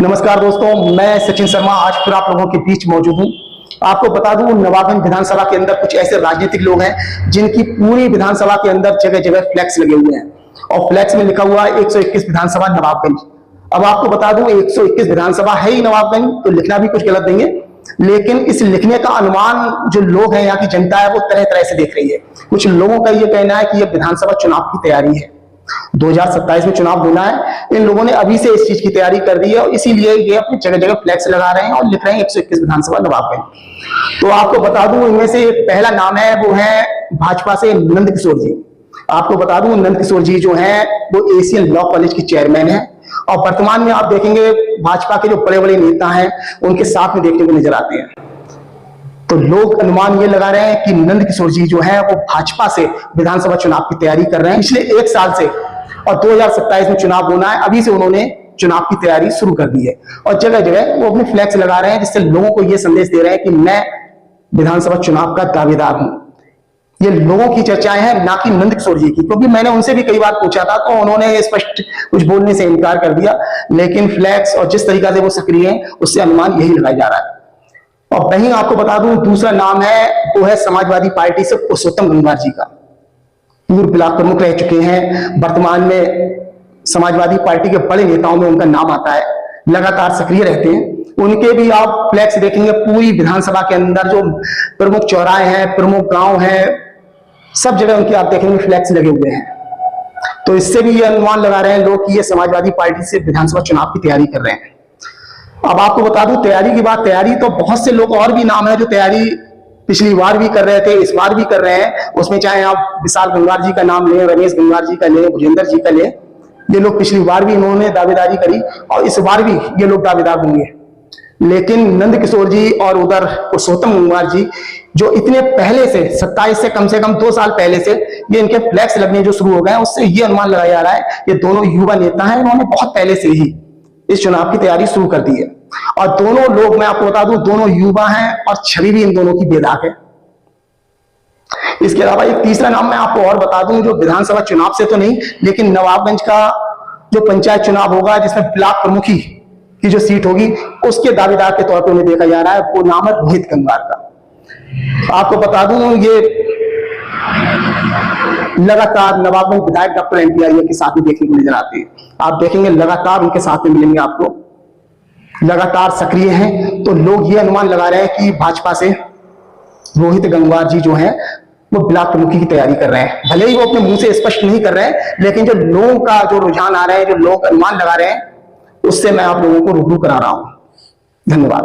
नमस्कार दोस्तों, मैं सचिन शर्मा आज फिर आप लोगों के बीच मौजूद हूं। आपको बता दूं, नवाबगंज विधानसभा के अंदर कुछ ऐसे राजनीतिक लोग हैं जिनकी पूरी विधानसभा के अंदर जगह जगह फ्लैक्स लगे हुए हैं और फ्लैक्स में लिखा हुआ है 121 विधानसभा नवाबगंज। अब आपको बता दूं, 121 विधानसभा है ही नवाबगंज, तो लिखना भी कुछ गलत देंगे, लेकिन इस लिखने का अनुमान जो लोग हैं, यहाँ की जनता है, वो तरह तरह से देख रही है। कुछ लोगों का ये कहना है कि यह विधानसभा चुनाव की तैयारी है, 2027 में चुनाव होना है। इन लोगों ने अभी से इस चीज की तैयारी कर दी है और इसीलिए ये अपनी जगह जगह फ्लैक्स लगा रहे हैं और लिख रहे हैं 121 विधानसभा नवाबगंज। तो आपको बता दूं, इनमें से पहला नाम है, वो है भाजपा से नंद किशोर जी। आपको बता दूं, नंद किशोर जी जो है वो एशियन लॉ कॉलेज के चेयरमैन है और वर्तमान में आप देखेंगे भाजपा के जो बड़े बड़े नेता हैं उनके साथ में देखने को नजर आते हैं। तो लोग अनुमान ये लगा रहे हैं कि नंद किशोर जी जो है वो भाजपा से विधानसभा चुनाव की तैयारी कर रहे हैं पिछले 1 साल से, और 2027 में चुनाव होना है, अभी से उन्होंने चुनाव की तैयारी शुरू कर दी है और जगह जगह वो अपने फ्लैक्स लगा रहे हैं, जिससे लोगों को ये संदेश दे रहे हैं कि मैं विधानसभा चुनाव का दावेदार हूं। ये लोगों की चर्चाएं हैं, ना कि नंद किशोर जी की, क्योंकि मैंने उनसे भी कई बार पूछा था तो उन्होंने स्पष्ट कुछ बोलने से इनकार कर दिया। लेकिन फ्लैक्स और जिस तरीका से वो सक्रिय हैं उससे अनुमान यही लगाया जा रहा है। और वहीं आपको बता दूं, दूसरा नाम है, वो है समाजवादी पार्टी से पुरुषोत्तम गंगवार जी का। पूर्व ब्लॉक प्रमुख रह चुके हैं, वर्तमान में समाजवादी पार्टी के बड़े नेताओं में उनका नाम आता है, लगातार सक्रिय रहते हैं। उनके भी आप फ्लैक्स देखेंगे पूरी विधानसभा के अंदर, जो प्रमुख चौराहे हैं, प्रमुख गांव हैं, सब जगह उनके आप देखेंगे फ्लैक्स लगे हुए हैं। तो इससे भी ये अनुमान लगा रहे हैं लोग कि ये समाजवादी पार्टी से विधानसभा चुनाव की तैयारी कर रहे हैं। अब आपको बता दूं, तैयारी की बात, तैयारी तो बहुत से लोग और भी नाम है जो तैयारी पिछली बार भी कर रहे थे, इस बार भी कर रहे हैं। उसमें चाहे आप विशाल गंगवार जी का नाम लें, रमेश गंगवार जी का लें, भुजेंद्र जी का लें, ये लोग पिछली बार भी इन्होंने दावेदारी करी और इस बार भी ये लोग दावेदार होंगे। लेकिन नंद किशोर जी और उधर पुरुषोत्तम गंगवार जी, जो इतने पहले से 27 से कम 2 साल पहले से ये इनके फ्लैक्स लगने जो शुरू हो गए, उससे ये अनुमान लगाया जा रहा है ये दोनों युवा नेता हैं, इन्होंने बहुत पहले से ही इस चुनाव की तैयारी शुरू कर दी है। और दोनों लोग, मैं आपको बता दूं, दोनों युवा हैं और छवि भी इन दोनों की बेदाग है। इसके अलावा एक तीसरा नाम मैं आपको और बता दूं, जो विधानसभा चुनाव से तो नहीं, लेकिन नवाबगंज का जो पंचायत चुनाव होगा, जिसमें ब्लॉक प्रमुखी की जो सीट होगी, उसके दावेदार के तौर पर उन्हें देखा जा रहा है, वो नाम है रोहित गंगवार का। आपको बता दूं, ये लगातार नवाबगंज विधायक डॉक्टर एमपी अय्यर के साथ में देखने को नजर आते हैं। आप देखेंगे लगातार उनके साथ में मिलेंगे आपको, लगातार सक्रिय हैं। तो लोग ये अनुमान लगा रहे हैं कि भाजपा से रोहित गंगवार जी जो हैं वो ब्लॉक प्रमुखी की तैयारी कर रहे हैं। भले ही वो अपने मुंह से स्पष्ट नहीं कर रहे हैं, लेकिन जो लोगों का जो रुझान आ रहे हैं, जो लोग अनुमान लगा रहे हैं, उससे मैं आप लोगों को रूबरू करा रहा हूं। धन्यवाद।